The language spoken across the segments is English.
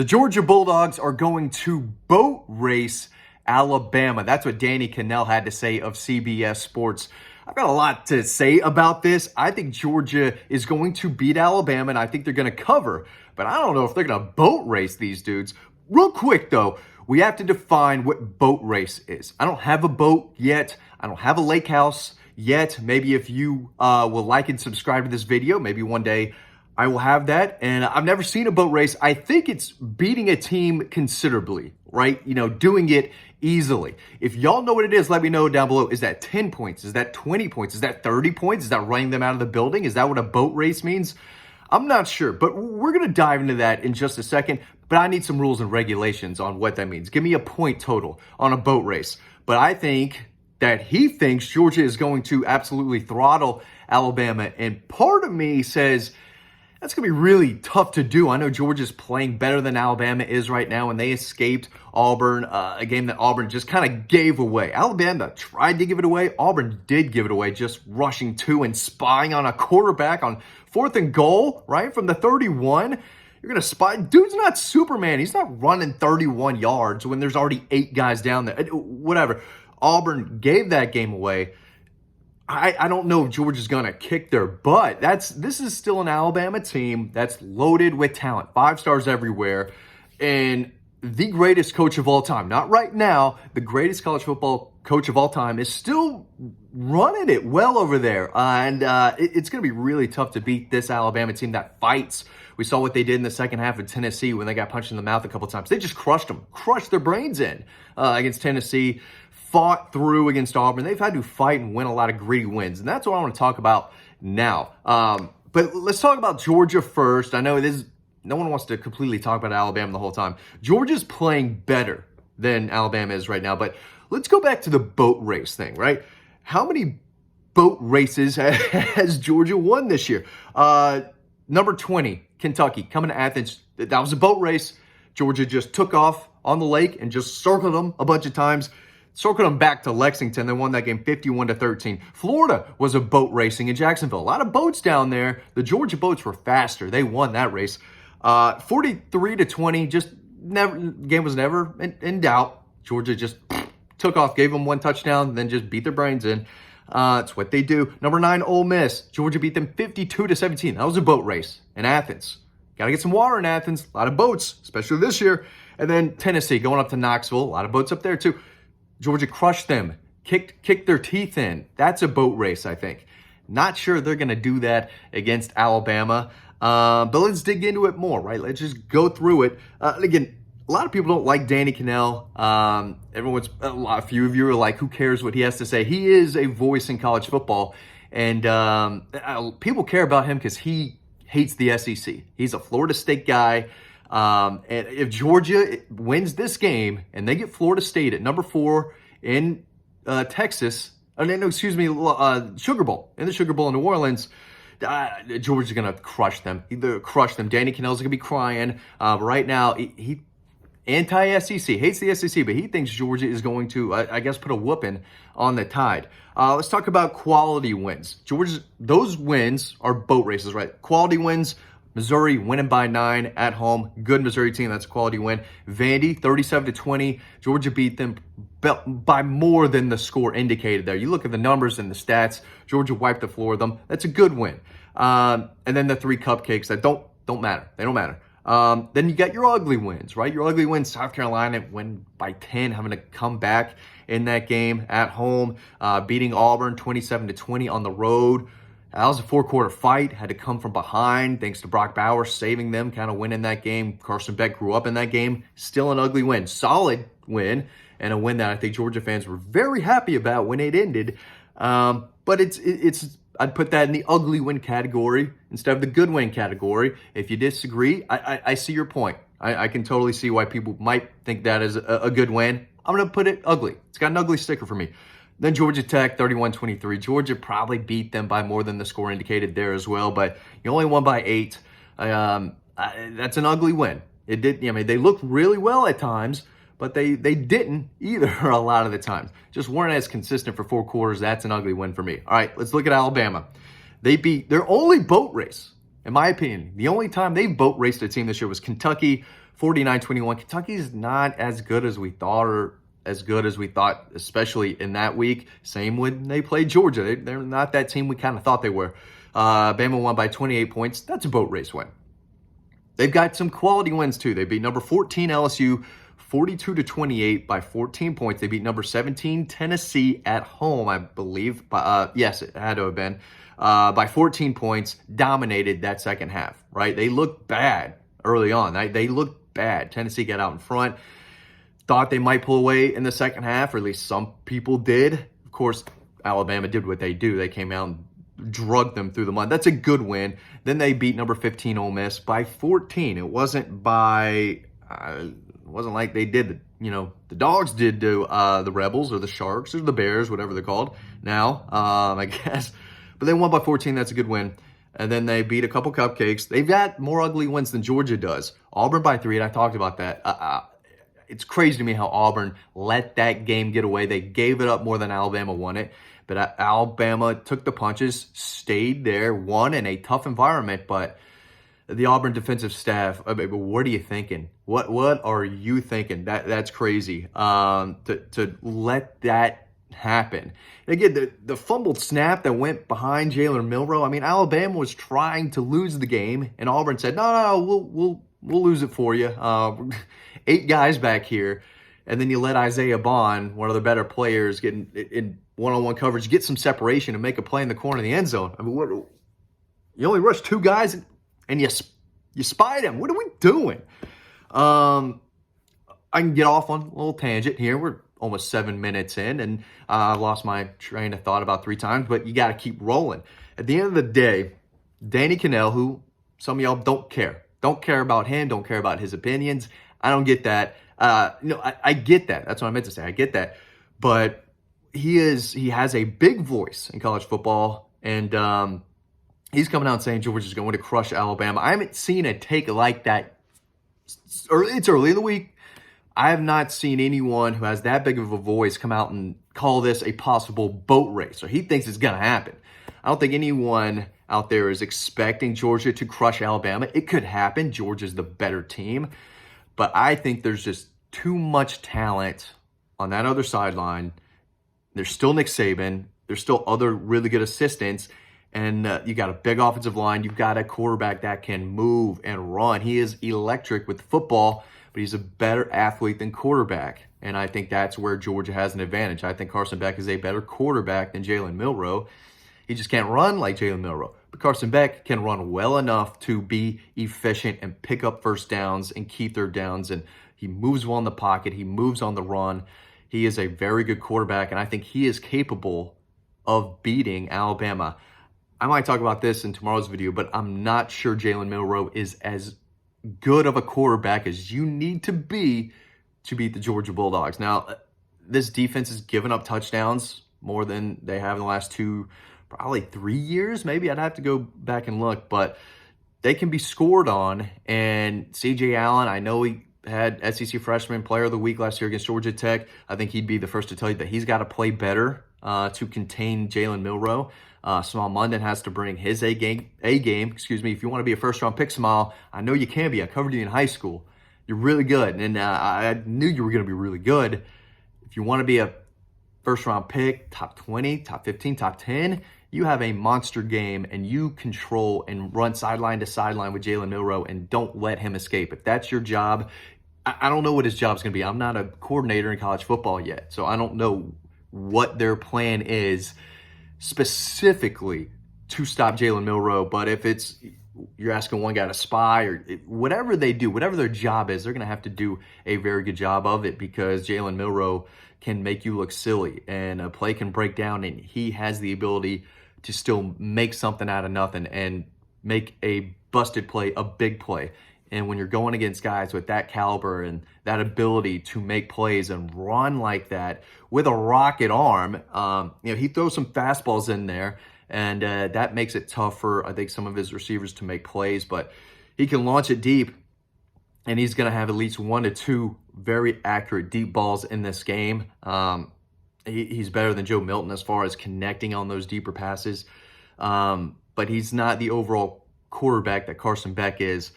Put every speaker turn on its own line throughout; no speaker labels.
The Georgia Bulldogs are going to boat race Alabama. That's what Danny Kanell had to say of CBS Sports. I've got a lot to say about this. I think Georgia is going to beat Alabama, and I think they're going to cover. But I don't know if they're going to boat race these dudes. Real quick, though, we have to define what boat race is. I don't have a boat yet. I don't have a lake house yet. Maybe if you will like and subscribe to this video, maybe one day I will have that. And I've never seen a boat race. I think it's beating a team considerably, right? You know, doing it easily. If y'all know what it is, let me know down below. Is that 10 points? Is that 20 points? Is that 30 points? Is that running them out of the building? Is that what a boat race means? I'm not sure, but we're going to dive into that in just a second. But I need some rules and regulations on what that means. Give me a point total on a boat race. But I think that he thinks Georgia is going to absolutely throttle Alabama. And part of me says that's going to be really tough to do. I know Georgia's playing better than Alabama is right now, and they escaped Auburn, a game that Auburn just kind of gave away. Alabama tried to give it away. Auburn did give it away, just rushing to and spying on a quarterback on 4th and goal, right, from the 31. You're going to spy. Dude's not Superman. He's not running 31 yards when there's already 8 guys down there. Whatever. Auburn gave that game away. I don't know if Georgia's going to kick their butt. This is still an Alabama team that's loaded with talent. 5 stars everywhere. And the greatest coach of all time, not right now, the greatest college football coach of all time is still running it well over there. It's going to be really tough to beat this Alabama team that fights. We saw what they did in the second half of Tennessee when they got punched in the mouth a couple times. They just crushed them, crushed their brains in against Tennessee. Fought through against Auburn. They've had to fight and win a lot of gritty wins, and that's what I want to talk about now. But let's talk about Georgia first. I know no one wants to completely talk about Alabama the whole time. Georgia's playing better than Alabama is right now, but let's go back to the boat race thing, right? How many boat races has Georgia won this year? Number 20, Kentucky, coming to Athens. That was a boat race. Georgia just took off on the lake and just circled them a bunch of times. Circled them back to Lexington. They won that game 51-13. Florida was a boat racing in Jacksonville. A lot of boats down there. The Georgia boats were faster. They won that race. 43-20. Just never. Game was never in doubt. Georgia just took off, gave them 1 touchdown, then just beat their brains in. It's what they do. Number 9, Ole Miss. Georgia beat them 52-17. That was a boat race in Athens. Got to get some water in Athens. A lot of boats, especially this year. And then Tennessee going up to Knoxville. A lot of boats up there too. Georgia crushed them, kicked their teeth in. That's a boat race, I think. Not sure they're going to do that against Alabama. But let's dig into it more, right? Let's just go through it. Again, a lot of people don't like Danny Kanell. A few of you are like, who cares what he has to say? He is a voice in college football. And people care about him because he hates the SEC. He's a Florida State guy. And if Georgia wins this game and they get Florida State at number 4 in Texas, Sugar Bowl, in the Sugar Bowl in New Orleans, Georgia's going to crush them. Danny Kanell's going to be crying. But right now, he anti-SEC, hates the SEC, but he thinks Georgia is going to, put a whooping on the Tide. Let's talk about quality wins. Those wins are boat races, right? Quality wins. Missouri winning by 9 at home. Good Missouri team. That's a quality win. Vandy, 37-20. Georgia beat them by more than the score indicated there. You look at the numbers and the stats. Georgia wiped the floor with them. That's a good win. And then the 3 cupcakes that don't matter. They don't matter. Then you got your ugly wins, right? Your ugly wins, South Carolina win by 10, having to come back in that game at home. Beating Auburn 27-20 on the road. That was a 4-quarter fight, had to come from behind thanks to Brock Bowers saving them, kind of winning that game. Carson Beck grew up in that game. Still an ugly win. Solid win, and a win that I think Georgia fans were very happy about when it ended. But I'd put that in the ugly win category instead of the good win category. If you disagree, I see your point. I can totally see why people might think that is a good win. I'm going to put it ugly. It's got an ugly sticker for me. Then Georgia Tech, 31-23. Georgia probably beat them by more than the score indicated there as well, but you only won by 8. That's an ugly win. It did. They looked really well at times, but they didn't either a lot of the times. Just weren't as consistent for 4 quarters. That's an ugly win for me. All right, let's look at Alabama. They beat their only boat race, in my opinion. The only time they boat raced a team this year was Kentucky 49-21. Kentucky's not as good as we thought, or as good as we thought, especially in that week. Same when they played Georgia. They're not that team we kind of thought they were. Bama won by 28 points. That's a boat race win. They've got some quality wins too. They beat number 14 LSU 42-28 by 14 points. They beat number 17 Tennessee at home, I believe. Yes, it had to have been. By 14 points, dominated that second half, right? They looked bad early on. They looked bad. Tennessee got out in front. Thought they might pull away in the second half, or at least some people did. Of course, Alabama did what they do. They came out and drugged them through the mud. That's a good win. Then they beat number 15 Ole Miss by 14. It wasn't by, it wasn't like they did, the Dogs did to the Rebels or the Sharks or the Bears, whatever they're called now, I guess. But they won by 14. That's a good win. And then they beat a couple cupcakes. They've got more ugly wins than Georgia does. Auburn by 3, and I talked about that. It's crazy to me how Auburn let that game get away. They gave it up more than Alabama won it. But Alabama took the punches, stayed there, won in a tough environment. But the Auburn defensive staff, what are you thinking? What are you thinking? That's crazy to let that happen. And again, the fumbled snap that went behind Jalen Milroe. I mean, Alabama was trying to lose the game, and Auburn said, "No, we'll lose it for you. 8 guys back here." And then you let Isaiah Bond, one of the better players, get in one-on-one coverage, get some separation and make a play in the corner of the end zone. I mean, you only rushed 2 guys and you spied him. What are we doing? I can get off on a little tangent here. We're almost 7 minutes in, and I lost my train of thought about 3 times, but you got to keep rolling. At the end of the day, Danny Cannell, who some of y'all don't care about him, don't care about his opinions. I don't get that. I get that. That's what I meant to say. I get that. But he has a big voice in college football, and he's coming out saying Georgia's going to crush Alabama. I haven't seen a take like that. It's early in the week. I have not seen anyone who has that big of a voice come out and call this a possible boat race, or he thinks it's going to happen. I don't think anyone out there is expecting Georgia to crush Alabama. It could happen. Georgia's the better team. But I think there's just too much talent on that other sideline. There's still Nick Saban. There's still other really good assistants. And you got a big offensive line. You've got a quarterback that can move and run. He is electric with football, but he's a better athlete than quarterback. And I think that's where Georgia has an advantage. I think Carson Beck is a better quarterback than Jalen Milroe. He just can't run like Jalen Milroe. But Carson Beck can run well enough to be efficient and pick up first downs and key third downs. And he moves well in the pocket. He moves on the run. He is a very good quarterback, and I think he is capable of beating Alabama. I might talk about this in tomorrow's video, but I'm not sure Jalen Milroe is as good of a quarterback as you need to be to beat the Georgia Bulldogs. Now, this defense has given up touchdowns more than they have in the last probably 3 years, maybe. I'd have to go back and look, but they can be scored on. And C.J. Allen, I know he had SEC Freshman Player of the Week last year against Georgia Tech. I think he'd be the first to tell you that he's got to play better to contain Jalen Milroe. Small Munden has to bring his A game. If you want to be a first-round pick, Small, I know you can be. I covered you in high school. You're really good, and I knew you were going to be really good. If you want to be a first-round pick, top 20, top 15, top 10, you have a monster game, and you control and run sideline to sideline with Jalen Milroe, and don't let him escape. If that's your job, I don't know what his job's going to be. I'm not a coordinator in college football yet, so I don't know what their plan is specifically to stop Jalen Milroe. But if you're asking one guy to spy or whatever they do, whatever their job is, they're going to have to do a very good job of it, because Jalen Milroe can make you look silly, and a play can break down, and he has the ability to still make something out of nothing and make a busted play a big play. And when you're going against guys with that caliber and that ability to make plays and run like that with a rocket arm, he throws some fastballs in there, and that makes it tough for, I think, some of his receivers to make plays. But he can launch it deep, and he's going to have at least 1 to 2 very accurate deep balls in this game. He's better than Joe Milton as far as connecting on those deeper passes. But he's not the overall quarterback that Carson Beck is.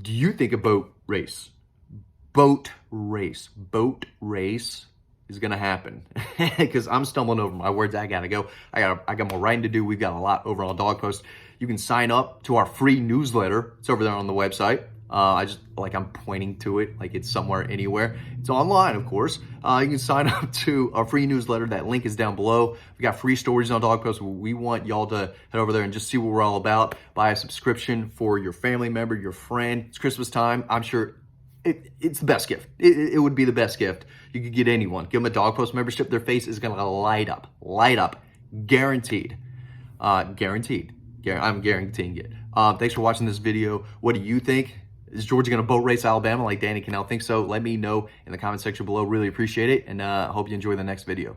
Do you think a boat race. Boat race. Boat race is going to happen because I'm stumbling over my words. I got to go. I got more writing to do. We've got a lot over on Dawg Post. You can sign up to our free newsletter. It's over there on the website. I'm pointing to it like it's somewhere anywhere. It's online, of course. You can sign up to our free newsletter. That link is down below. We got free stories on Dawg Post. We want y'all to head over there and just see what we're all about. Buy a subscription for your family member, your friend. It's Christmas time. I'm sure it's the best gift. It would be the best gift you could get anyone. Give them a Dawg Post membership. Their face is going to light up. Guaranteed. Guaranteed. I'm guaranteeing it. Thanks for watching this video. What do you think? Is Georgia going to boat race Alabama like Danny Kanell thinks so? Let me know in the comment section below. Really appreciate it, and I hope you enjoy the next video.